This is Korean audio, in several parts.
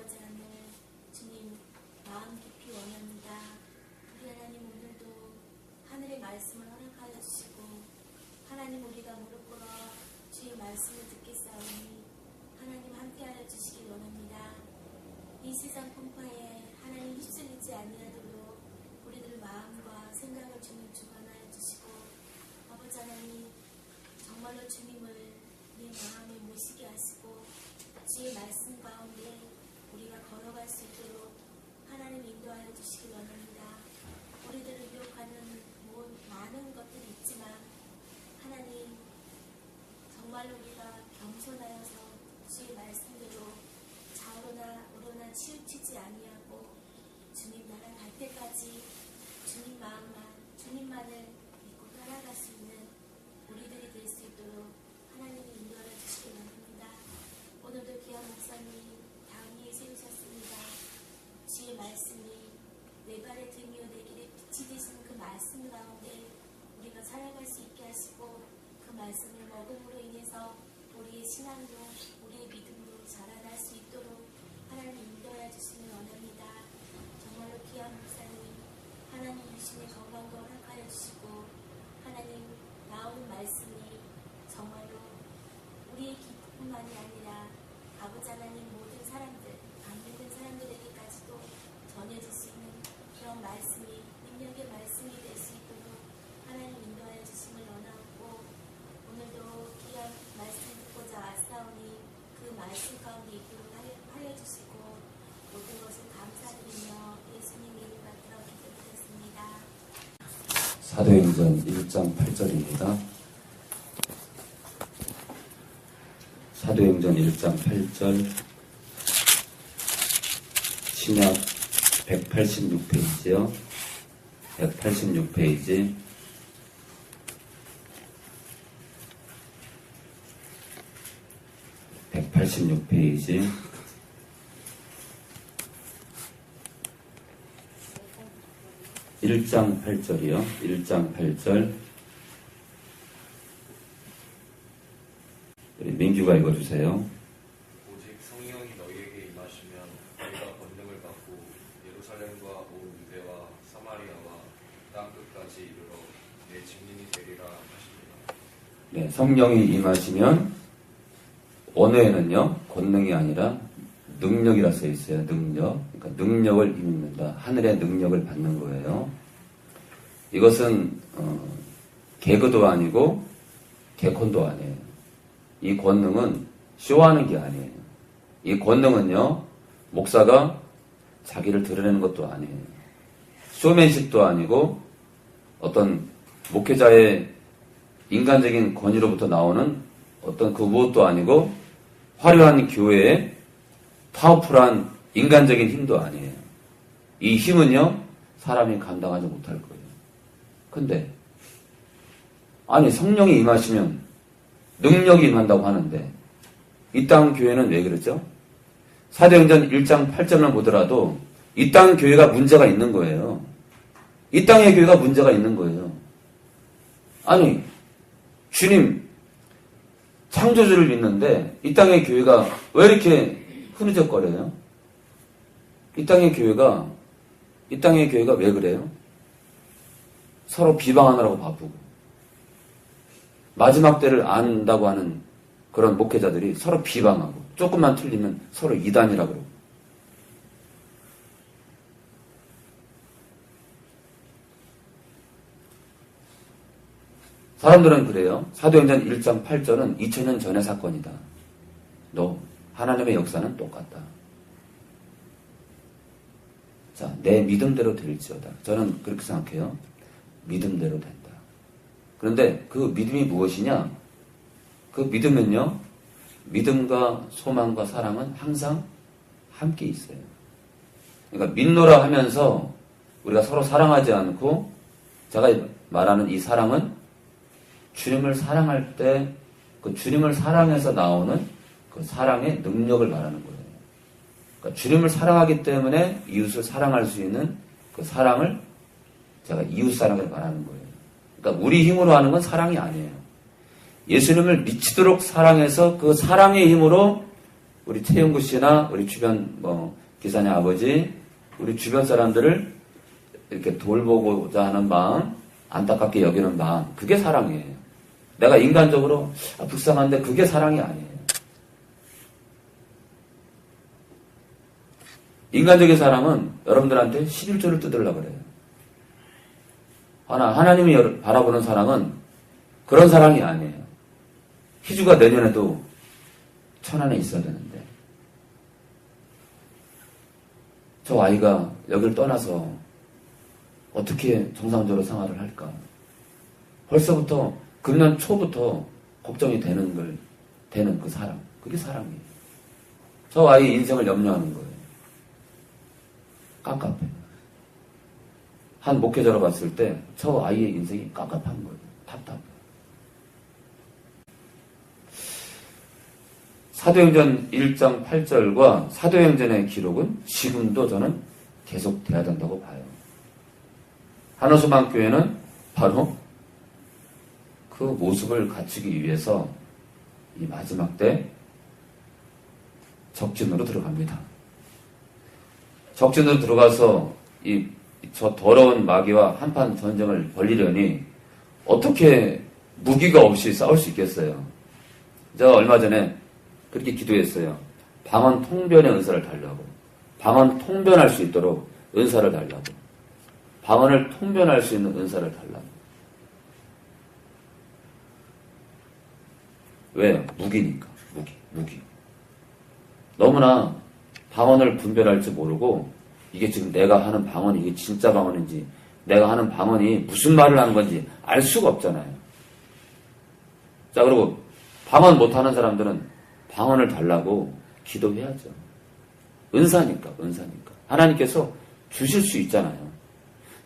아버지 하늘, 주님 마음 깊이 원합니다. 우리 하나님 오늘도 하늘의 말씀을 허락하여 주시고 하나님 우리가 무릎 꿇어 주의 말씀을 듣겠사오니 하나님 함께하여 주시기 원합니다. 이 세상 풍파에 하나님 휩쓸리지 아니하도록 우리들 마음과 생각을 주님 주관하여 주시고 아버지 하나님 정말로 주님을 내 마음에 모시게 하시고 주의 말씀 가운데 우리가 걸어갈 수 있도록 하나님 인도하여 주시기 원합니다. 우리들을 유혹하는 많은 것들이 있지만 하나님 정말로 우리가 겸손하여서 주의 말씀대로 좌우로나 우로나 치우치지 아니하고 주님 나라 갈 때까지 주님 마음만 주님만을 믿고 따라갈 수 있는 우리들이 될 수 있도록 하나님이 인도하여 주시기 원합니다. 오늘도 귀한 목사님 당 위에 세우셨습니다. 주의 말씀이 내 발의 등이요 내 길에 빛이 되시는 그 말씀 가운데 우리가 살아갈 수 있게 하시고 그 말씀을 먹음으로 인해서 우리의 신앙도 우리의 믿음도 자라날 수 있도록 하나님 인도하여 주시길 원합니다. 정말로 귀한 목사님 하나님 유신의 건강도 허락하여 주시고 하나님 나오는 말씀이 정말로 우리의 기쁨만이 아니라 아버지 하나님 모든 사람들 안 믿는 사람들에게까지도 전해질 수 있는 그런 말씀이 능력의 말씀이 될 수 있도록 하나님 인도하여 주심을 원하고 오늘도 귀한 말씀 듣고자 왔사오니 그 말씀 가운데 있도록 하여 주시고 모든 것을 감사드리며 예수님 이름 받들어 기도드렸습니다. 사도행전 1장 8절입니다. 사도행전 1장 8절 신약 186페이지요. 186페이지 186페이지 1장 8절이요. 1장 8절 우리 민규가 읽어주세요. 오직 성령이 너희에게 임하시면 너희가 권능을 받고 예루살렘과 온 유대와 사마리아와 땅 끝까지 이르러 내 증인이 되리라 하십니다. 네, 성령이 임하시면 원어에는요 권능이 아니라 능력이라 써 있어요. 능력. 그러니까 능력을 입는다. 하늘의 능력을 받는 거예요. 이것은 개그도 아니고 개콘도 아니에요. 이 권능은 쇼하는 게 아니에요. 이 권능은요 목사가 자기를 드러내는 것도 아니에요. 쇼맨십도 아니고 어떤 목회자의 인간적인 권위로부터 나오는 어떤 그 무엇도 아니고 화려한 교회의 파워풀한 인간적인 힘도 아니에요. 이 힘은요 사람이 감당하지 못할 거예요. 근데 아니 성령이 임하시면 능력이 임한다고 하는데 이 땅 교회는 왜 그러죠? 사도행전 1장 8절만 보더라도 이 땅 교회가 문제가 있는 거예요. 이 땅의 교회가 문제가 있는 거예요. 아니 주님 창조주를 믿는데 이 땅의 교회가 왜 이렇게 흐느적거려요? 이 땅의 교회가 왜 그래요? 서로 비방하느라고 바쁘고 마지막 때를 안다고 하는 그런 목회자들이 서로 비방하고 조금만 틀리면 서로 이단이라고 그러고 사람들은 그래요. 사도행전 1장 8절은 2000년 전의 사건이다. 너 하나님의 역사는 똑같다. 자, 내 믿음대로 될지어다. 저는 그렇게 생각해요. 믿음대로 된다. 그런데 그 믿음이 무엇이냐? 그 믿음은요, 믿음과 소망과 사랑은 항상 함께 있어요. 그러니까 믿노라 하면서 우리가 서로 사랑하지 않고 제가 말하는 이 사랑은 주님을 사랑할 때 그 주님을 사랑해서 나오는 그 사랑의 능력을 말하는 거예요. 그러니까 주님을 사랑하기 때문에 이웃을 사랑할 수 있는 그 사랑을 제가 이웃 사랑을 말하는 거예요. 그러니까 우리 힘으로 하는 건 사랑이 아니에요. 예수님을 미치도록 사랑해서 그 사랑의 힘으로 우리 최영구 씨나 우리 주변 기사님 아버지, 우리 주변 사람들을 이렇게 돌보고자 하는 마음, 안타깝게 여기는 마음, 그게 사랑이에요. 내가 인간적으로 불쌍한데 그게 사랑이 아니에요. 인간적인 사랑은 여러분들한테 11조를 뜯으려고 그래요. 하나님이 바라보는 사랑은 그런 사랑이 아니에요. 희주가 내년에도 천안에 있어야 되는데 저 아이가 여길 떠나서 어떻게 정상적으로 생활을 할까? 벌써부터 금년 초부터 걱정이 되는 그 사랑, 그게 사랑이에요. 저 아이의 인생을 염려하는 거예요. 깝깝해. 한 목회자로 봤을 때 저 아이의 인생이 깝깝한 거예요. 답답해. 사도행전 1장 8절과 사도행전의 기록은 지금도 저는 계속돼야 된다고 봐요. 한호수만교회는 바로 그 모습을 갖추기 위해서 이 마지막 때 적진으로 들어갑니다. 적진으로 들어가서 저 더러운 마귀와 한판 전쟁을 벌리려니 어떻게 무기가 없이 싸울 수 있겠어요? 제가 얼마 전에 그렇게 기도했어요. 방언 통변의 은사를 달라고. 방언 통변할 수 있도록 은사를 달라고. 방언을 통변할 수 있는 은사를 달라고. 왜요? 무기니까. 무기. 너무나 방언을 분별할 줄 모르고 이게 지금 내가 하는 방언이 이게 진짜 방언인지 내가 하는 방언이 무슨 말을 하는 건지 알 수가 없잖아요. 자, 그리고 방언 못하는 사람들은 방언을 달라고 기도해야죠. 은사니까. 하나님께서 주실 수 있잖아요.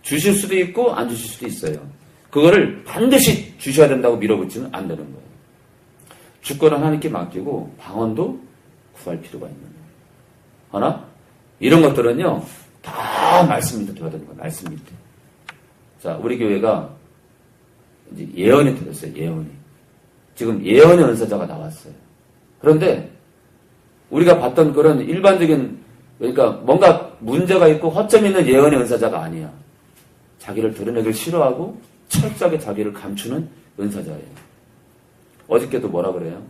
주실 수도 있고 안 주실 수도 있어요. 그거를 반드시 주셔야 된다고 밀어붙이면 안 되는 거예요. 주권은 하나님께 맡기고 방언도 구할 필요가 있는 거예요. 하나? 이런 것들은요, 다 말씀 밑에 둬야 되는 거예요. 말씀 밑에. 자, 우리 교회가 이제 예언이 들었어요. 예언이. 지금 예언의 은사자가 나왔어요. 그런데 우리가 봤던 그런 일반적인, 그러니까 뭔가 문제가 있고 허점 있는 예언의 은사자가 아니야. 자기를 드러내길 싫어하고 철저하게 자기를 감추는 은사자예요. 어저께도 뭐라 그래요?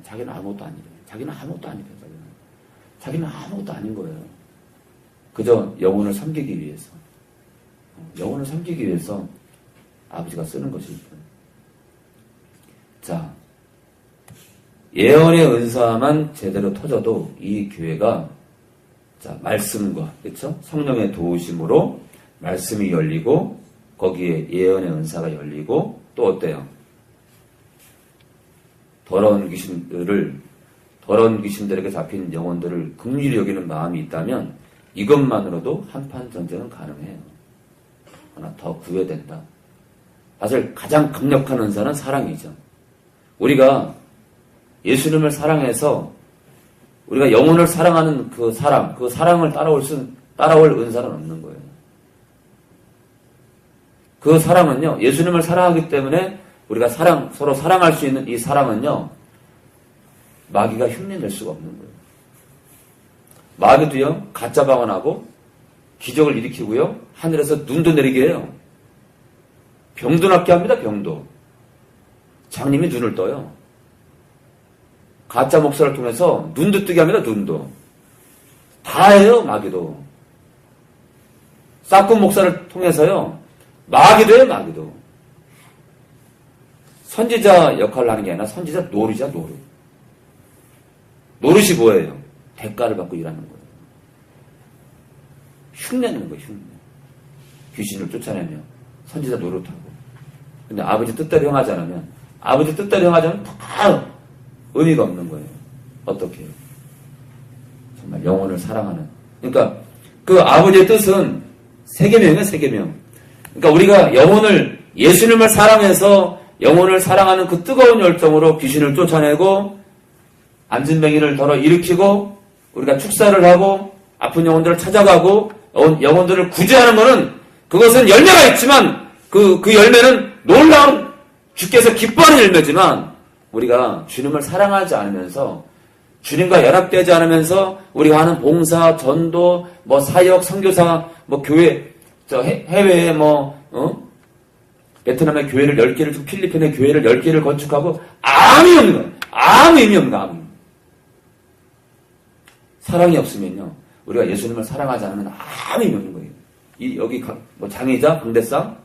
자기는 아무것도 아니래요. 자기는 아무것도 아니래요. 자기는 아무것도 아닌 거예요. 그저 영혼을 섬기기 위해서. 영혼을 섬기기 위해서 아버지가 쓰는 것일 뿐. 자, 예언의 은사만 제대로 터져도 이 교회가 자, 말씀과 그렇죠? 성령의 도우심으로 말씀이 열리고 거기에 예언의 은사가 열리고 또 어때요? 더러운 귀신들에게 잡힌 영혼들을 긍휼히 여기는 마음이 있다면 이것만으로도 한판 전쟁은 가능해요. 하나 더 구해야 된다. 사실 가장 강력한 은사는 사랑이죠. 우리가 예수님을 사랑해서 우리가 영혼을 사랑하는 그 사랑을 따라올 은사는 없는 거예요. 그 사랑은요, 예수님을 사랑하기 때문에 우리가 서로 사랑할 수 있는 이 사랑은요, 마귀가 흉내낼 수가 없는 거예요. 마귀도요, 가짜 방언하고 기적을 일으키고요, 하늘에서 눈도 내리게 해요. 병도 낫게 합니다, 병도. 장님이 눈을 떠요. 가짜 목사를 통해서 눈도 뜨게 합니다, 눈도. 다 해요, 마귀도. 싹군 목사를 통해서요, 마귀도 해요, 마귀도. 선지자 역할을 하는 게 아니라 선지자 노릇이야, 노릇. 노릇이 뭐예요? 대가를 받고 일하는 거예요. 흉내내는 거예요, 흉내. 귀신을 쫓아내며 선지자 노릇하고. 근데 아버지 뜻대로 행하지 않으면 다 의미가 없는 거예요. 어떻게 해요? 정말 영혼을 사랑하는. 그러니까 그 아버지의 뜻은 세계명이에요, 세계명. 그러니까 우리가 예수님을 사랑해서 영혼을 사랑하는 그 뜨거운 열정으로 귀신을 쫓아내고 안진뱅이를 덜어 일으키고 우리가 축사를 하고 아픈 영혼들을 찾아가고 영혼들을 구제하는 것은 그것은 열매가 있지만 그 열매는 놀라운 주께서 기뻐하는 열매지만 우리가 주님을 사랑하지 않으면서 주님과 연합되지 않으면서 우리가 하는 봉사, 전도, 뭐 사역, 선교사, 뭐 교회, 해외에 베트남의 교회를 10개를 주고 필리핀의 교회를 10개를 건축하고 아무 의미 없는 거예요. 아무 의미 없는 거예요. 사랑이 없으면요. 우리가 예수님을 사랑하지 않으면 아무 의미 없는 거예요. 여기 장의자, 강대상,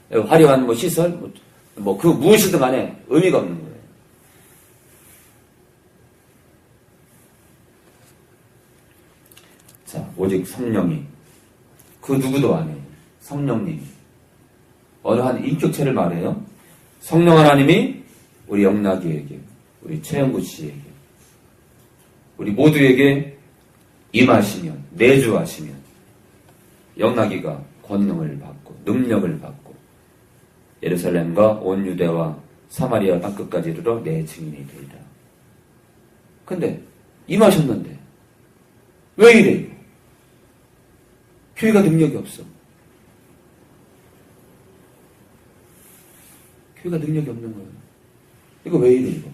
화려한 시설, 그 무엇이든 간에 의미가 없는 거예요. 자, 오직 성령이, 그 누구도 아니에요. 성령님이. 어느 한 인격체를 말해요. 성령 하나님이 우리 영락이에게, 우리 최영구 씨에게, 우리 모두에게 임하시면, 내주하시면, 영락이가 권능을 받고, 능력을 받고, 예루살렘과 온 유대와 사마리아 땅끝까지 이르러 내 증인이 되리라. 근데, 임하셨는데, 왜 이래요? 교회가 능력이 없어. 교회가 능력이 없는 거예요. 이거 왜 이래, 이거?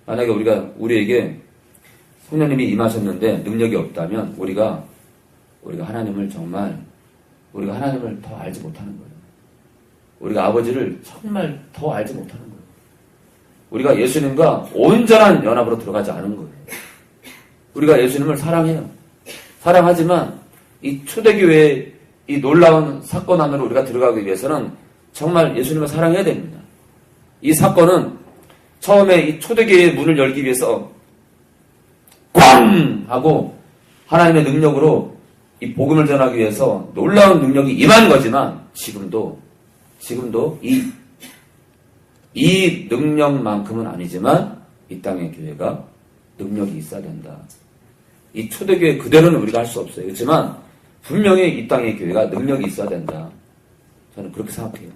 만약에 우리에게 성령님이 임하셨는데 능력이 없다면 우리가 하나님을 더 알지 못하는 거예요. 우리가 아버지를 정말 더 알지 못하는 거예요. 우리가 예수님과 온전한 연합으로 들어가지 않은 거예요. 우리가 예수님을 사랑해요. 사랑하지만 이 초대교회의 이 놀라운 사건 안으로 우리가 들어가기 위해서는 정말 예수님을 사랑해야 됩니다. 이 사건은 처음에 이 초대교회의 문을 열기 위해서 꽝! 하고 하나님의 능력으로 이 복음을 전하기 위해서 놀라운 능력이 임한 거지만 지금도 이 능력만큼은 아니지만 이 땅의 교회가 능력이 있어야 된다. 이 초대교회 그대로는 우리가 할 수 없어요. 그렇지만 분명히 이 땅의 교회가 능력이 있어야 된다. 저는 그렇게 생각해요.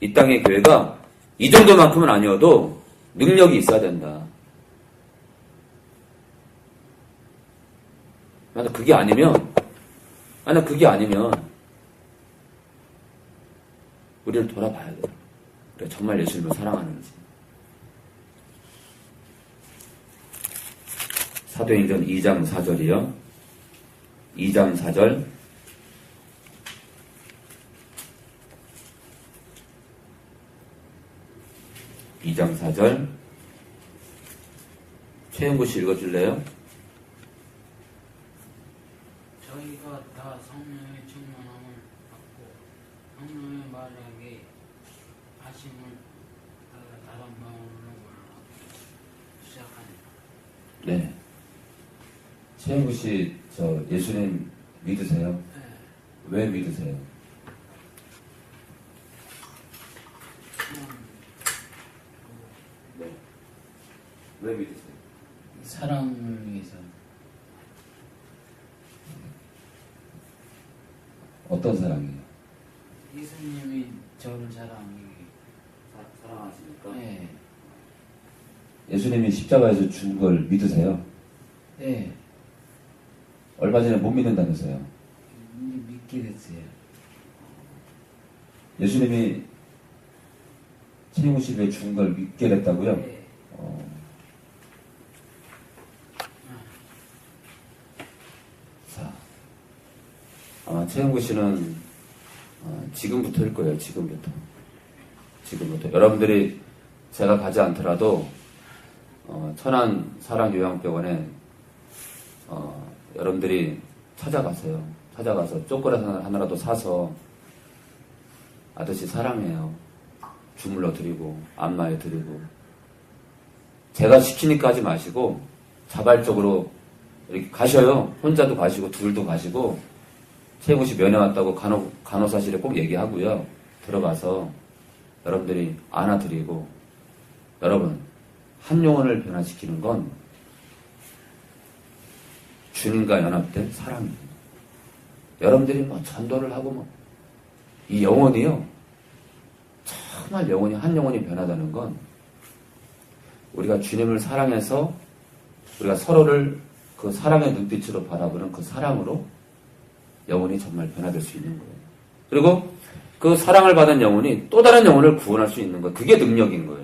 이 땅의 교회가 이 정도만큼은 아니어도 능력이 있어야 된다. 만약 그게 아니면 우리를 돌아봐야 돼요. 우리가 정말 예수님을 사랑하는지. 사도행전 2장 4절이요. 2장 4절. 최영구 씨 읽어줄래요? 저희가 다 성령의 충만함을 받고 성령의 말하게 하심을 따라 다른 마음으로 시작하니라. 네. 최영구 씨, 예수님 믿으세요? 네. 왜 믿으세요? 네. 왜 믿으세요? 사랑을 위해서. 어떤 사랑이에요? 예수님이 저를 사랑하십니까? 네. 예수님이 십자가에서 죽은 걸 믿으세요? 네. 얼마 전에 못 믿는다면서요? 믿게 됐어요. 예수님이 최영우 씨가 죽은 걸 믿게 됐다고요? 네. 자, 아마 최영구 씨는 지금부터일 거예요. 지금부터. 여러분들이 제가 가지 않더라도 천안 사랑요양병원에 여러분들이 찾아가서 초콜릿 하나라도 사서 아저씨 사랑해요. 주물러 드리고 안마해 드리고 제가 시키니까 하지 마시고 자발적으로 이렇게 가셔요. 혼자도 가시고 둘도 가시고 최영우 씨 면회 왔다고 간호사실에 꼭 얘기하고요. 들어가서 여러분들이 안아드리고 여러분 한 영혼을 변화시키는 건 주님과 연합된 사랑입니다. 여러분들이 전도를 하고 이 영혼이요. 정말 한 영혼이 변하다는 건 우리가 주님을 사랑해서 우리가 서로를 그 사랑의 눈빛으로 바라보는 그 사랑으로 영혼이 정말 변화될 수 있는 거예요. 그리고 그 사랑을 받은 영혼이 또 다른 영혼을 구원할 수 있는 거예요. 그게 능력인 거예요.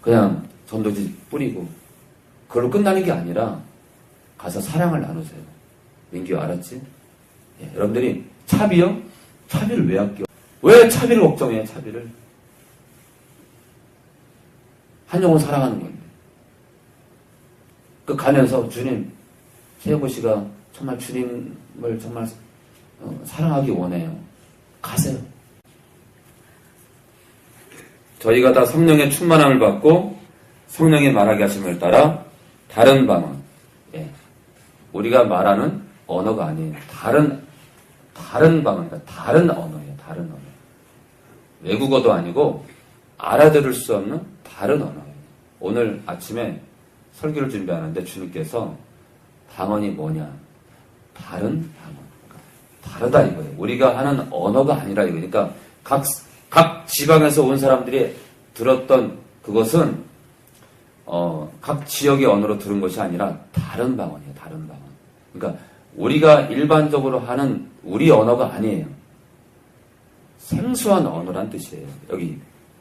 그냥 전도지 뿌리고 그걸로 끝나는 게 아니라 가서 사랑을 나누세요. 민규 알았지? 예, 여러분들이 차비요? 차비를 왜 아껴? 왜 차비를 걱정해? 차비를 한 영혼 사랑하는 건데 그 가면서 주님 최영구 씨가 정말 주님을 정말 사랑하기 원해요. 가세요. 저희가 다 성령의 충만함을 받고 성령의 말하게 하심을 따라 다른 방언, 예. 우리가 말하는 언어가 아니에요. 다른 방언이니까 다른 언어예요. 다른 언어. 외국어도 아니고 알아들을 수 없는 다른 언어예요. 오늘 아침에 설교를 준비하는데 주님께서 방언이 뭐냐? 다른 방언. 다르다 이거예요. 우리가 하는 언어가 아니라 이거니까 각 지방에서 온 사람들이 들었던 그것은 각 지역의 언어로 들은 것이 아니라 다른 방언이에요. 다른 방언. 그러니까 우리가 일반적으로 하는 우리 언어가 아니에요. 생소한 언어란 뜻이에요.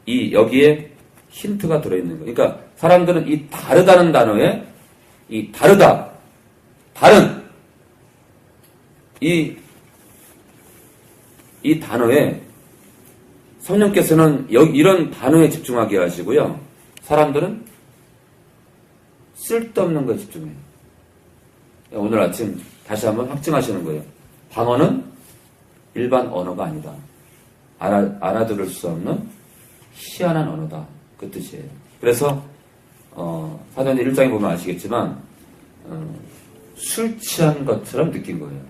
여기에 힌트가 들어있는 거예요. 그러니까 사람들은 이 다르다는 단어에 이 다르다, 다른 이 단어에 성령께서는 이런 단어에 집중하게 하시고요. 사람들은 쓸데없는 거에 집중해요. 오늘 아침 다시 한번 확증하시는 거예요. 방언은 일반 언어가 아니다. 알아들을 수 없는 희한한 언어다. 그 뜻이에요. 그래서 사도행전 1장에 보면 아시겠지만 술 취한 것처럼 느낀 거예요.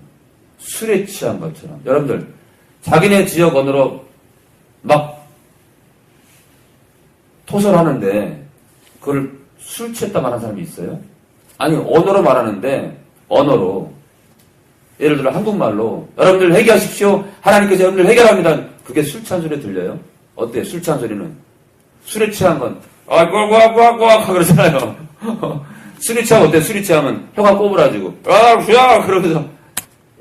술에 취한 것처럼. 여러분들 자기네 지역 언어로 막 토설하는데 그걸 술 취했다 말하는 사람이 있어요? 아니 언어로 말하는데 언어로 예를 들어 한국말로 여러분들 회개하십시오. 하나님께서 여러분들 해결합니다. 그게 술 취한 소리 들려요? 어때요? 술 취한 소리는? 술에 취한 건 꽉꽉꽉꽉 그러잖아요. 술이 취하면 어때요? 술이 취하면 혀가 꼬부라지고 그러면서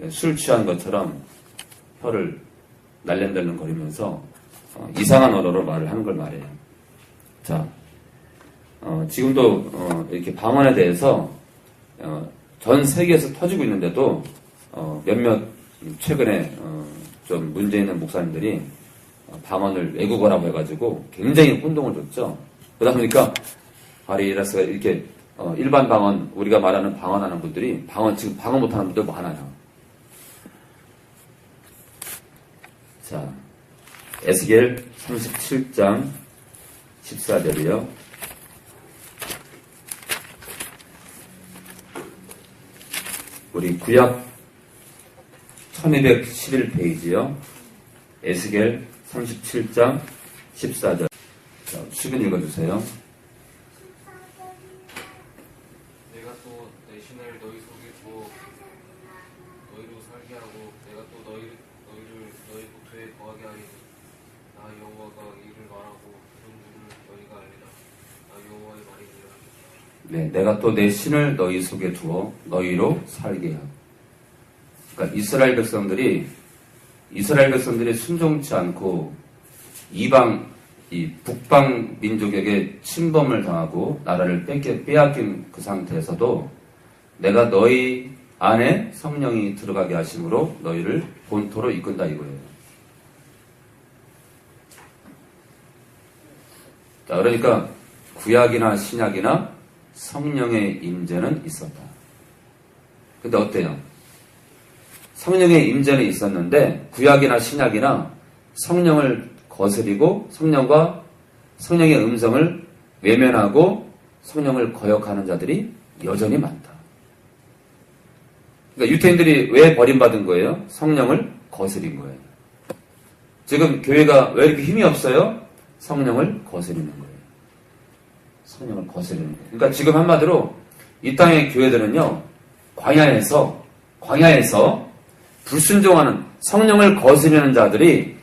술 취한 것처럼 혀를 날름달름 거리면서 이상한 언어로 말을 하는 걸 말해요. 자, 지금도 이렇게 방언에 대해서 전 세계에서 터지고 있는데도 몇몇 최근에 좀 문제 있는 목사님들이 방언을 외국어라고 해가지고 굉장히 혼동을 줬죠. 그러다 보니까 바리라스가 이렇게 일반 방언 우리가 말하는 방언하는 분들이 지금 방언 못하는 분들 많아요. 자, 에스겔 37장 14절이요. 우리 구약 1211페이지요. 에스겔 37장 14절. 자, 수빈 읽어주세요. 내가 또 내 신을 너희 속에 두어 너희로 살게 하고 내가 또 너희 국토에 거하게 하리니 나 여호와가 이를 말하고 그런 줄을 너희가 알리라. 나 여호와의 말이니라. 네, 내가 또 내 신을 너희 속에 두어 너희로 살게 하고. 그러니까 이스라엘 백성들이 순종치 않고 이 북방 민족에게 침범을 당하고 나라를 빼앗긴 그 상태에서도 내가 너희 안에 성령이 들어가게 하심으로 너희를 본토로 이끈다 이거예요. 자, 그러니까 구약이나 신약이나 성령의 임재는 있었다. 근데 어때요? 성령의 임재는 있었는데 구약이나 신약이나 성령을 거스리고 성령의 음성을 외면하고 성령을 거역하는 자들이 여전히 많다. 그러니까 유태인들이 왜 버림받은 거예요? 성령을 거스린 거예요. 지금 교회가 왜 이렇게 힘이 없어요? 성령을 거스리는 거예요. 성령을 거스리는 거예요. 그러니까 지금 한마디로 이 땅의 교회들은요, 광야에서 불순종하는 성령을 거스리는 자들을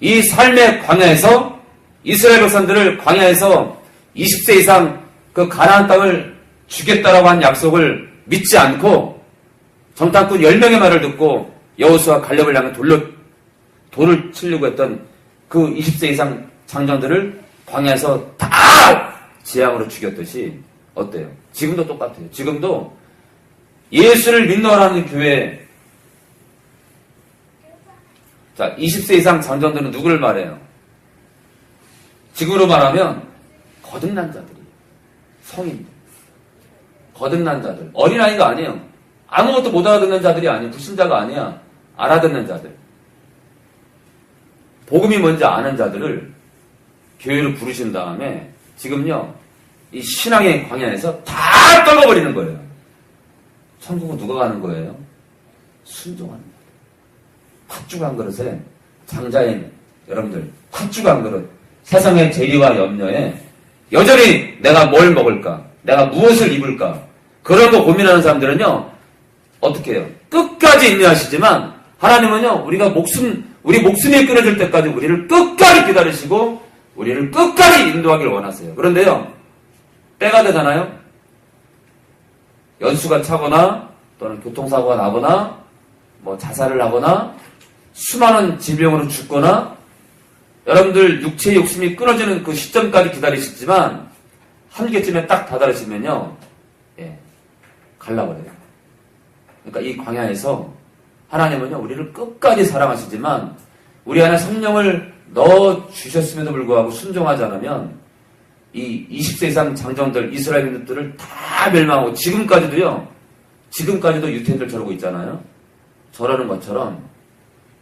이 삶의 광야에서 이스라엘 백성들을 광야에서 20세 이상 그 가나안 땅을 주겠다라고 한 약속을 믿지 않고 정탐꾼 10명의 말을 듣고 여호수아 갈렙을 향해 돌을 치려고 했던 그 20세 이상 장정들을 광야에서 다 재앙으로 죽였듯이 어때요? 지금도 똑같아요. 지금도 예수를 믿노라는 교회, 자, 20세 이상 장정들은 누구를 말해요? 지금으로 말하면 거듭난 자들이, 성인들, 거듭난 자들, 어린아이가 아니에요. 아무것도 못 알아듣는 자들이 아니에요. 불신자가 아니야. 알아듣는 자들, 복음이 뭔지 아는 자들을 교회로 부르신 다음에 지금요, 이 신앙의 광야에서 다 떨궈버리는 거예요. 천국은 누가 가는 거예요? 순종하는 거예요. 팥죽 한 그릇에, 장자인 여러분들, 팥죽 한 그릇, 세상의 재리와 염려에 여전히 내가 뭘 먹을까? 내가 무엇을 입을까? 그런 거 고민하는 사람들은요, 어떻게 해요? 끝까지 인내하시지만, 하나님은요, 우리 목숨이 끊어질 때까지 우리를 끝까지 기다리시고, 우리를 끝까지 인도하기를 원하세요. 그런데요, 때가 되잖아요? 연수가 차거나, 또는 교통사고가 나거나, 뭐 자살을 하거나, 수많은 질병으로 죽거나, 여러분들 육체의 욕심이 끊어지는 그 시점까지 기다리시지만, 한계쯤에 딱 다다르시면요, 갈라버려요. 그러니까 이 광야에서 하나님은요, 우리를 끝까지 사랑하시지만, 우리 안에 성령을 넣어 주셨음에도 불구하고 순종하지 않으면, 이 20세 이상 장정들, 이스라엘 민족들을 다 멸망하고, 지금까지도 유태인들 저러고 있잖아요. 저러는 것처럼,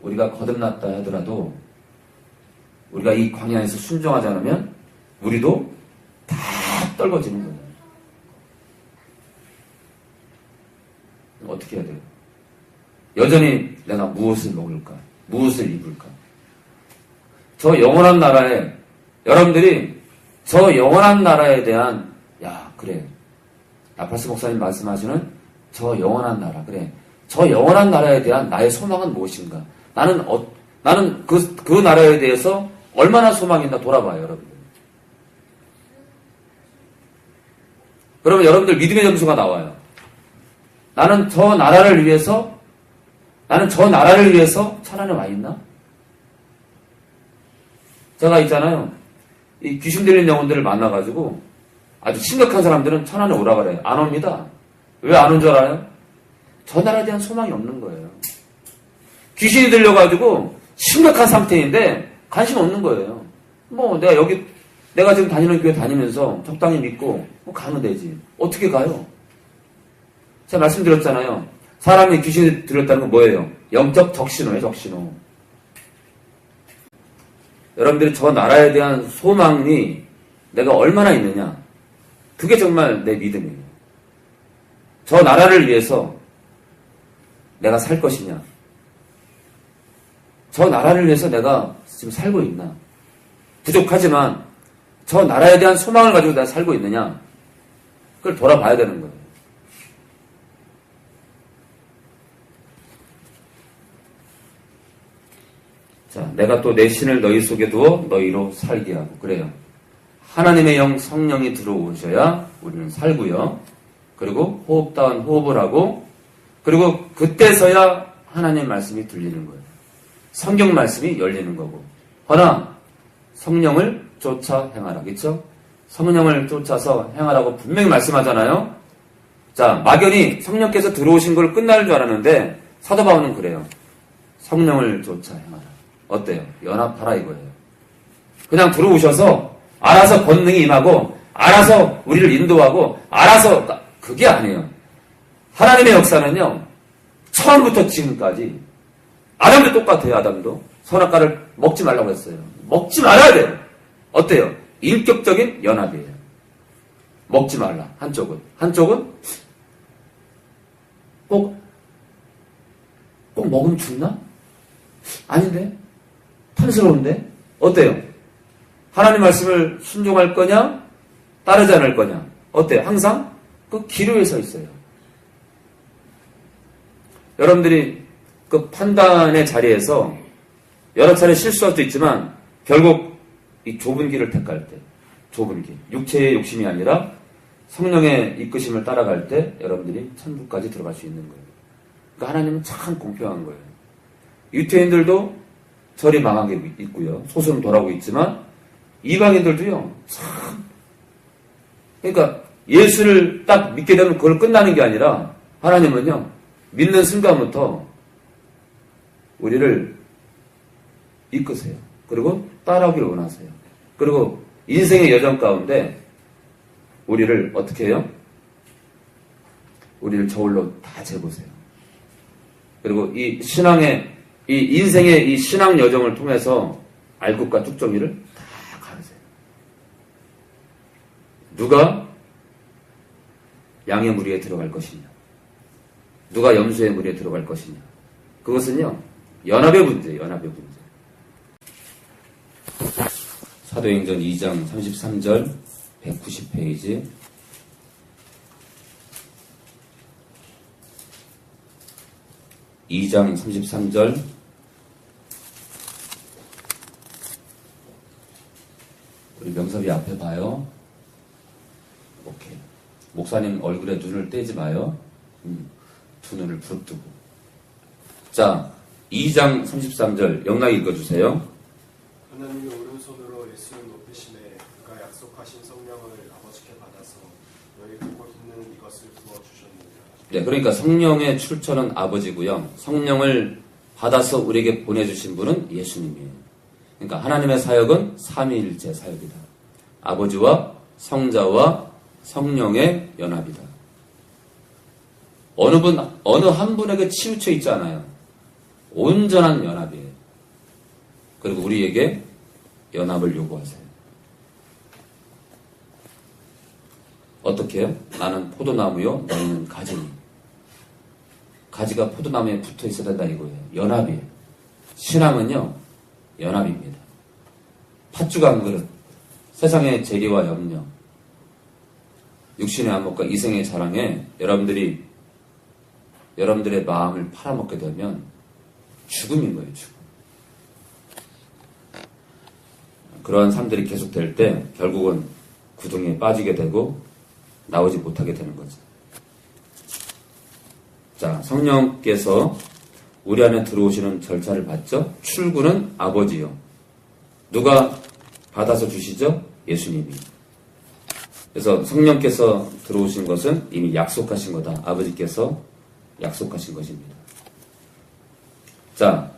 우리가 거듭났다 하더라도, 우리가 이 광야에서 순종하지 않으면, 우리도 다 떨궈지는 거예요. 어떻게 해야 돼요? 여전히 내가 무엇을 먹을까? 무엇을 입을까? 저 영원한 나라에, 여러분들이 저 영원한 나라에 대한, 그래. 나팔스 목사님 말씀하시는 저 영원한 나라, 그래. 저 영원한 나라에 대한 나의 소망은 무엇인가? 나는 그 나라에 대해서 얼마나 소망이 있나 돌아봐요, 여러분들. 그러면 여러분들 믿음의 점수가 나와요. 나는 저 나라를 위해서 천안에 와 있나? 제가 있잖아요. 이 귀신 들린 영혼들을 만나가지고 아주 심각한 사람들은 천안에 오라 그래요. 안 옵니다. 왜 안 온 줄 알아요? 저 나라에 대한 소망이 없는 거예요. 귀신이 들려가지고 심각한 상태인데 관심 없는 거예요. 뭐 내가 지금 다니는 교회 다니면서 적당히 믿고 가면 되지. 어떻게 가요? 제가 말씀드렸잖아요. 사람이 귀신이 들렸다는 건 뭐예요? 영적 적신호예요, 적신호. 여러분들이 저 나라에 대한 소망이 내가 얼마나 있느냐? 그게 정말 내 믿음이에요. 저 나라를 위해서 내가 살 것이냐? 저 나라를 위해서 내가 지금 살고 있나? 부족하지만 저 나라에 대한 소망을 가지고 내가 살고 있느냐? 그걸 돌아봐야 되는 거예요. 자, 내가 또 내 신을 너희 속에 두어 너희로 살게 하고, 그래요. 하나님의 영 성령이 들어오셔야 우리는 살고요. 그리고 호흡다운 호흡을 하고, 그리고 그때서야 하나님 말씀이 들리는 거예요. 성경 말씀이 열리는 거고. 허나 성령을 쫓아 행하라, 그렇죠? 성령을 쫓아서 행하라고 분명히 말씀하잖아요. 자, 막연히 성령께서 들어오신 걸 끝날 줄 알았는데 사도 바울은 그래요. 성령을 쫓아 행하라. 어때요? 연합하라 이거예요. 그냥 들어오셔서 알아서 권능이 임하고 알아서 우리를 인도하고 알아서, 그게 아니에요. 하나님의 역사는요, 처음부터 지금까지 아담도 똑같아요. 아담도 선악과를 먹지 말라고 했어요. 먹지 말아야 돼요. 어때요? 인격적인 연합이에요. 먹지 말라. 한쪽은 꼭 먹으면 죽나? 아닌데? 탐스러운데? 어때요? 하나님 말씀을 순종할 거냐? 따르지 않을 거냐? 어때요? 항상 그 기로에 서 있어요. 여러분들이 그 판단의 자리에서 여러 차례 실수할 수도 있지만 결국 이 좁은 길을 택할 때, 좁은 길, 육체의 욕심이 아니라 성령의 이끄심을 따라갈 때 여러분들이 천국까지 들어갈 수 있는 거예요. 그러니까 하나님은 참 공평한 거예요. 유태인들도 절이 망한 게 있고요. 소수는 돌아오고 있지만 이방인들도요, 참. 그러니까 예수를 딱 믿게 되면 그걸 끝나는 게 아니라 하나님은요, 믿는 순간부터 우리를 이끄세요. 그리고 따라오기를 원하세요. 그리고 인생의 여정 가운데 우리를 어떻게 해요? 우리를 저울로 다 재보세요. 그리고 이 신앙의, 이 인생의 이 신앙 여정을 통해서 알곡과 쭉정이를 다 가르세요. 누가 양의 무리에 들어갈 것이냐? 누가 염소의 무리에 들어갈 것이냐? 그것은요, 연합의 문제예요, 연합의 문제. 사도행전 2장 33절 190페이지. (2장 33절) 우리 명섭이 앞에 봐요. 오케이. 목사님 얼굴에 눈을 떼지 마요. 두 눈을 부릅뜨고. 자, 2장 33절 영락 읽어주세요. 하나님의 오른손으로 예수를 높이심에 그가 약속하신 성령을 아버지께 받아서 너희에게 곧 있는 이것을 부어주셨느니라. 네, 그러니까 성령의 출처는 아버지고요. 성령을 받아서 우리에게 보내주신 분은 예수님이에요. 그러니까 하나님의 사역은 삼위일체 사역이다. 아버지와 성자와 성령의 연합이다. 어느 한 분에게 치우쳐 있지 않아요. 온전한 연합이에요. 그리고 우리에게 연합을 요구하세요. 어떻게 해요? 나는 포도나무요, 너희는 가지니. 가지가 포도나무에 붙어 있어야 된다 이거예요. 연합이에요. 신앙은요, 연합입니다. 팥죽 한 그릇, 세상의 재리와 염려, 육신의 안목과 이생의 자랑에 여러분들의 마음을 팔아먹게 되면 죽음인 거예요, 죽음. 그러한 삶들이 계속될 때 결국은 구덩이에 빠지게 되고 나오지 못하게 되는 거죠. 자, 성령께서 우리 안에 들어오시는 절차를 봤죠? 출구는 아버지요. 누가 받아서 주시죠? 예수님이. 그래서 성령께서 들어오신 것은 이미 약속하신 거다. 아버지께서 약속하신 것입니다. 자,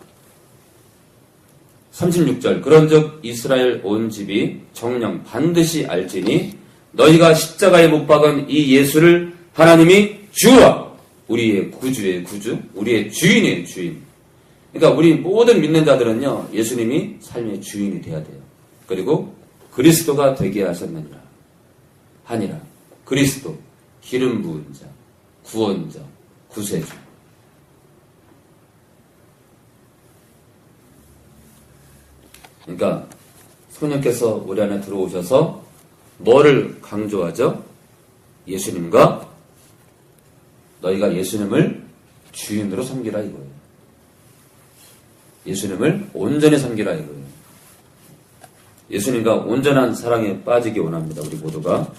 36절. 그런즉 이스라엘 온 집이 정녕 반드시 알지니 너희가 십자가에 못 박은 이 예수를 하나님이 주와 우리의 구주의 구주, 우리의 주인의 주인. 그러니까 우리 모든 믿는 자들은요, 예수님이 삶의 주인이 돼야 돼요. 그리고 그리스도가 되게 하셨느니라 하니라. 그리스도, 기름 부은 자, 구원자, 구세주. 그러니까 성령께서 우리 안에 들어오셔서 뭐를 강조하죠? 예수님과 너희가 예수님을 주인으로 섬기라 이거예요. 예수님을 온전히 섬기라 이거예요. 예수님과 온전한 사랑에 빠지기 원합니다. 우리 모두가.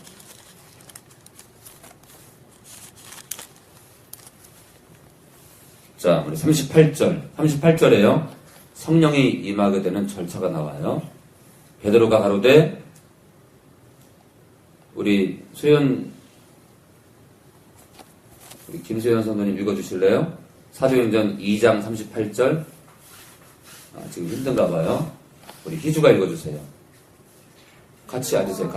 자, 우리 38절에요. 성령이 임하게 되는 절차가 나와요. 베드로가 가로되 우리 김소연 선생님 읽어주실래요? 사도행전 2장 38절. 지금 힘든가 봐요. 우리 희주가 읽어주세요. 같이 앉으세요.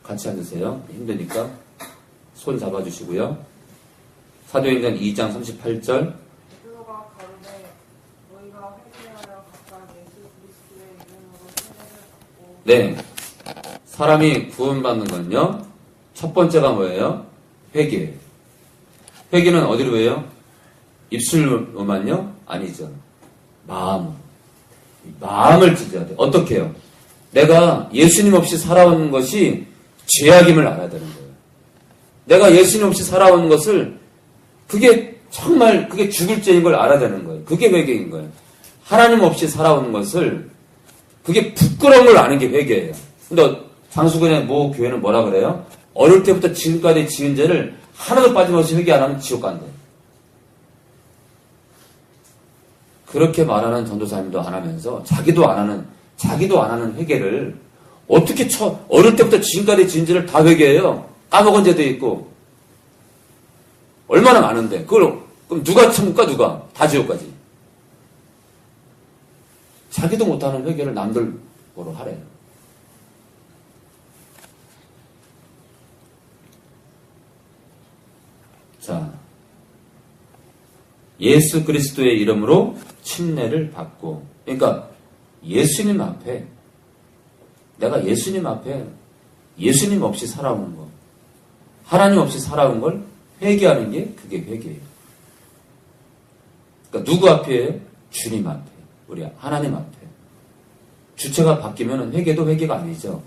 같이 앉으세요. 힘드니까 손 잡아주시고요. 사도행전 2장 38절. 베드로가 가로되 너희가 회개하여 각각 예수 그리스도의 이름으로 세례를 받고. 네. 사람이 구원받는 건요, 첫 번째가 뭐예요? 회개예요. 회개는 어디로 해요? 입술로만요? 아니죠. 마음을 찢어야 돼요. 어떻게 해요? 내가 예수님 없이 살아온 것이 죄악임을 알아야 되는 거예요. 내가 예수님 없이 살아온 것을 그게 죽을 죄인 걸 알아야 되는 거예요. 그게 회개인 거예요. 하나님 없이 살아오는 것을 그게 부끄러운 걸 아는 게 회개예요. 근데 장수근의 모 교회는 뭐라 그래요? 어릴 때부터 지금까지 지은 죄를 하나도 빠짐없이 회개 안 하면 지옥 간대. 그렇게 말하는 전도사님도 안 하면서 자기도 안 하는 회개를 어떻게 어릴 때부터 지금까지 진지를 다 회개해요? 까먹은 죄도 있고. 얼마나 많은데. 그럼 누가 천국가 누가? 다 지옥까지. 자기도 못하는 회개를 남들 보러 하래요. 자, 예수 그리스도의 이름으로 침례를 받고, 그러니까 예수님 앞에, 내가 예수님 앞에 예수님 없이 살아온 거, 하나님 없이 살아온 걸 회개하는 게 그게 회개예요. 그러니까 누구 앞이에요? 주님 앞에, 우리 하나님 앞에. 주체가 바뀌면 회개도 회개가 아니죠.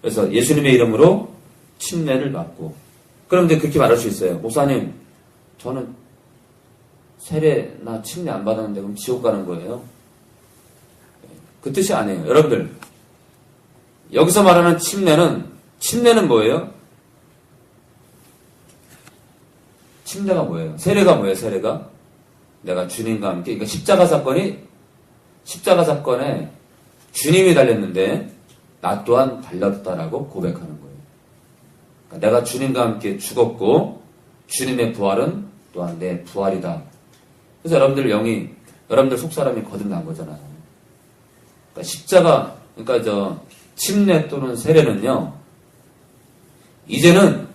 그래서 예수님의 이름으로 침례를 받고, 그런데 그렇게 말할 수 있어요. 목사님, 저는 세례나 침례 안 받았는데 그럼 지옥 가는 거예요? 그 뜻이 아니에요. 여러분들, 여기서 말하는 침례는 뭐예요? 침례가 뭐예요? 세례가 뭐예요? 세례가? 내가 주님과 함께, 그러니까 십자가 사건에 주님이 달렸는데 나 또한 달렸다라고 고백하는 거예요. 그러니까 내가 주님과 함께 죽었고 주님의 부활은 또한 내 부활이다. 그래서 여러분들 속사람이 거듭난 거잖아요. 그러니까 그러니까 침례 또는 세례는요, 이제는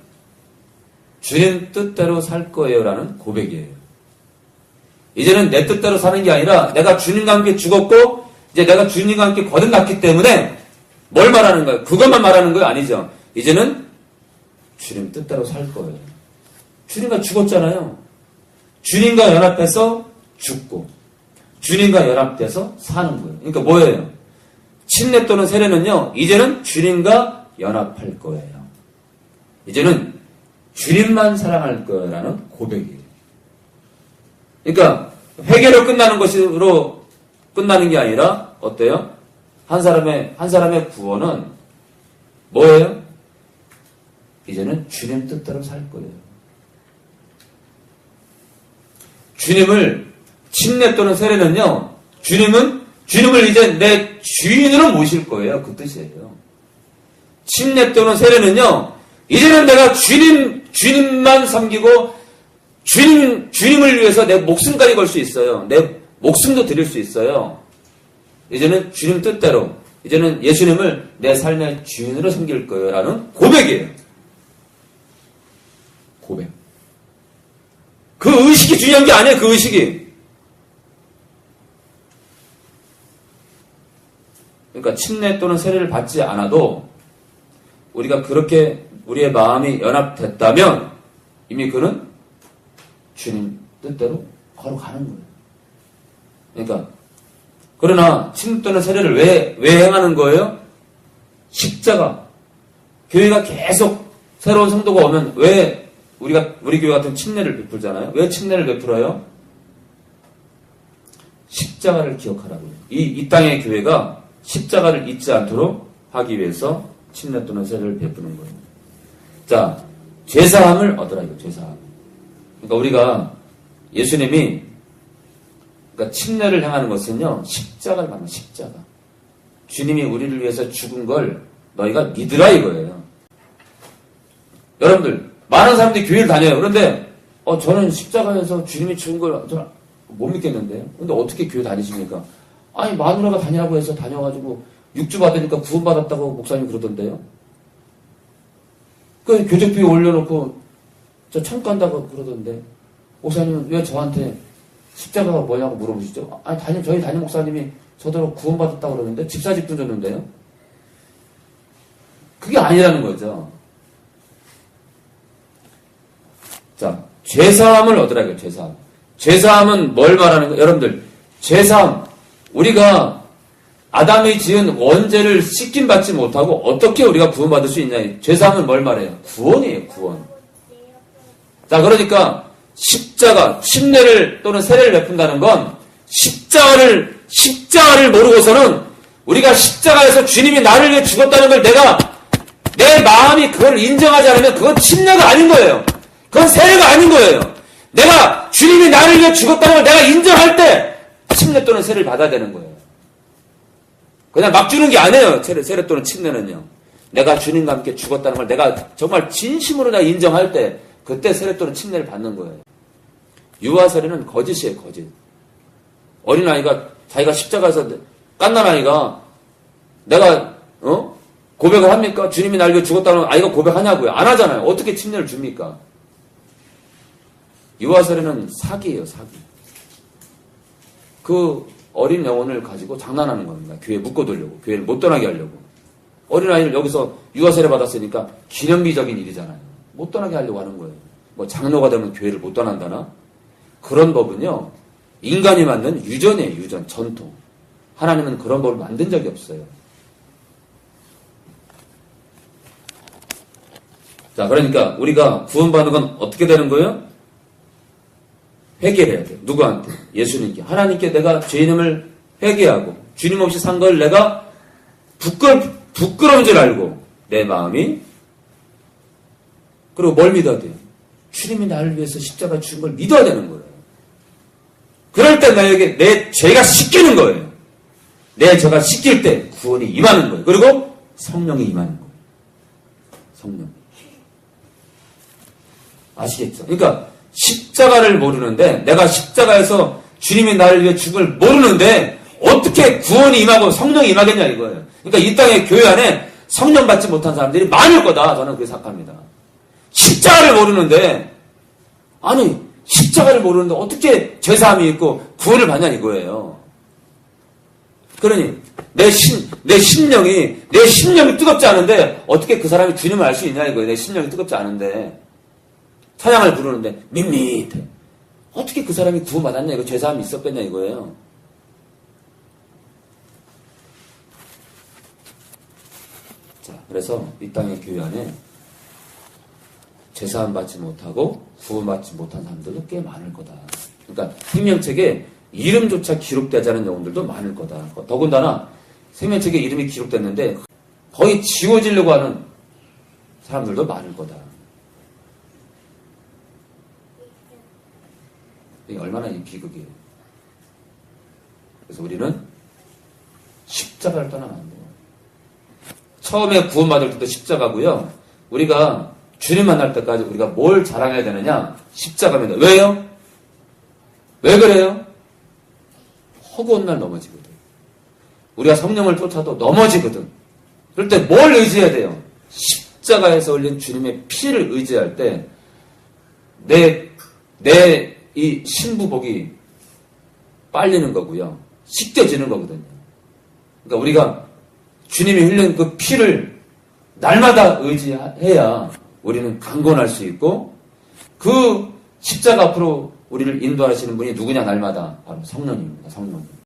주님 뜻대로 살 거예요라는 고백이에요. 이제는 내 뜻대로 사는 게 아니라 내가 주님과 함께 죽었고 이제 내가 주님과 함께 거듭났기 때문에 뭘 말하는 거예요? 그것만 말하는 거예요? 아니죠. 이제는 주님 뜻대로 살 거예요. 주님과 죽었잖아요. 주님과 연합해서 죽고 주님과 연합돼서 사는 거예요. 그러니까 뭐예요? 침례 또는 세례는요, 이제는 주님과 연합할 거예요. 이제는 주님만 사랑할 거라는 고백이에요. 그러니까 회개로 끝나는 것으로 끝나는 게 아니라 어때요? 한 사람의 구원은 뭐예요? 이제는 주님 뜻대로 살 거예요. 주님을 침례 또는 세례는요, 주님을 이제 내 주인으로 모실 거예요. 그 뜻이에요. 침례 또는 세례는요, 이제는 내가 주님만 섬기고 주님을 위해서 내 목숨까지 걸 수 있어요. 내 목숨도 드릴 수 있어요. 이제는 주님 뜻대로, 이제는 예수님을 내 삶의 주인으로 섬길 거예요. 라는 고백이에요. 고백. 그 의식이 중요한 게 아니에요. 그 의식이. 그러니까 침례 또는 세례를 받지 않아도 우리가 그렇게 우리의 마음이 연합됐다면 이미 그는 주님 뜻대로 걸어가는 거예요. 그러니까 그러나 침례 또는 세례를 왜 행하는 거예요? 십자가. 교회가 계속 새로운 성도가 오면 왜 우리 교회 같은 침례를 베풀잖아요. 왜 침례를 베풀어요? 십자가를 기억하라고요. 이 땅의 교회가 십자가를 잊지 않도록 하기 위해서 침례 또는 세례를 베푸는 거예요. 자, 죄사함을 얻으라 이거. 죄사함. 그러니까 우리가 예수님이 그러니까 침례를 행하는 것은요, 십자가를 받는 십자가. 주님이 우리를 위해서 죽은 걸 너희가 믿으라 이거예요. 여러분들, 많은 사람들이 교회를 다녀요. 그런데 저는 십자가에서 주님이 죽은 걸 저는 못 믿겠는데요. 근데 어떻게 교회 다니십니까? 아니, 마누라가 다니라고 해서 다녀가지고 6주 받으니까 구원 받았다고 목사님 그러던데요. 그 교적비 올려놓고 저 천국 간다고 그러던데 목사님은 왜 저한테 십자가가 뭐냐고 물어보시죠? 아니, 저희 담임 목사님이 저더러 구원 받았다고 그러는데 집사집도 줬는데요. 그게 아니라는 거죠. 자, 죄사함을 얻으라고요. 죄사함. 죄사함은 뭘 말하는 거예요? 여러분들, 죄사함. 우리가 아담이 지은 원죄를 씻김받지 못하고 어떻게 우리가 구원받을 수 있냐. 죄사함은 뭘 말해요? 구원이에요. 구원. 자, 그러니까 십자가, 침례를 또는 세례를 베푼다는 건 십자가를 모르고서는 우리가 십자가에서 주님이 나를 위해 죽었다는 걸 내 마음이 그걸 인정하지 않으면 그건 침례가 아닌 거예요. 그건 세례가 아닌 거예요. 내가 주님이 나를 위해 죽었다는 걸 내가 인정할 때 침례 또는 세례를 받아야 되는 거예요. 그냥 막 주는 게 아니에요. 세례돈은 침례는요. 내가 주님과 함께 죽었다는 걸 내가 정말 진심으로 내가 인정할 때 그때 세례돈은 침례를 받는 거예요. 유아 세례는 거짓이에요. 거짓. 어린아이가 자기가 십자가에서 깐난 아이가 내가 고백을 합니까? 주님이 날 위해 죽었다는 아이가 고백하냐고요. 안 하잖아요. 어떻게 침례를 줍니까? 유아 세례는 사기예요. 사기. 그 어린 영혼을 가지고 장난하는 겁니다. 교회에 묶어두려고. 교회를 못 떠나게 하려고. 어린아이를 여기서 유아 세례 받았으니까 기념비적인 일이잖아요. 못 떠나게 하려고 하는 거예요. 뭐 장로가 되면 교회를 못 떠난다나? 그런 법은요. 인간이 만든 유전이에요. 유전. 전통. 하나님은 그런 법을 만든 적이 없어요. 자, 그러니까 우리가 구원받는 건 어떻게 되는 거예요? 회개를 해야 돼요. 누구한테? 예수님께. 하나님께 내가 죄인임을 회개하고 주님 없이 산 걸 내가 부끄러운 줄 알고 내 마음이 그리고 뭘 믿어야 돼요? 주님이 나를 위해서 십자가 죽은 걸 믿어야 되는 거예요. 그럴 때 나에게 내 죄가 씻기는 거예요. 내 죄가 씻길 때 구원이 임하는 거예요. 그리고 성령이 임하는 거예요. 성령. 아시겠죠? 그러니까 십자가를 모르는데 내가 십자가에서 주님이 나를 위해 죽을 모르는데 어떻게 구원이 임하고 성령이 임하겠냐 이거예요. 그러니까 이 땅에 교회 안에 성령 받지 못한 사람들이 많을 거다. 저는 그렇게 생각합니다. 십자가를 모르는데 아니 십자가를 모르는데 어떻게 죄사함이 있고 구원을 받냐 이거예요. 그러니 내 심령이 뜨겁지 않은데 어떻게 그 사람이 주님을 알 수 있냐 이거예요. 내 심령이 뜨겁지 않은데 찬양을 부르는데 밋밋해. 어떻게 그 사람이 구원받았냐 이거 죄사함이 있었겠냐 이거예요. 자, 그래서 이 땅의 교회 안에 죄사함 받지 못하고 구원받지 못한 사람들도 꽤 많을 거다. 그러니까 생명책에 이름조차 기록되지 않은 영혼들도 많을 거다. 더군다나 생명책에 이름이 기록됐는데 거의 지워지려고 하는 사람들도 많을 거다. 이게 얼마나 이 비극이에요. 그래서 우리는 십자가를 떠나면 안 돼요. 처음에 구원받을 때도 십자가고요. 우리가 주님 만날 때까지 우리가 뭘 자랑해야 되느냐? 십자가입니다. 왜요? 왜 그래요? 허구한 날 넘어지거든. 우리가 성령을 쫓아도 넘어지거든. 그럴 때 뭘 의지해야 돼요? 십자가에서 흘린 주님의 피를 의지할 때 내 이 신부복이 빨리는 거고요. 씻겨지는 거거든요. 그러니까 우리가 주님이 흘린 그 피를 날마다 의지해야 우리는 강건할 수 있고 그 십자가 앞으로 우리를 인도하시는 분이 누구냐 날마다 바로 성령입니다. 성령.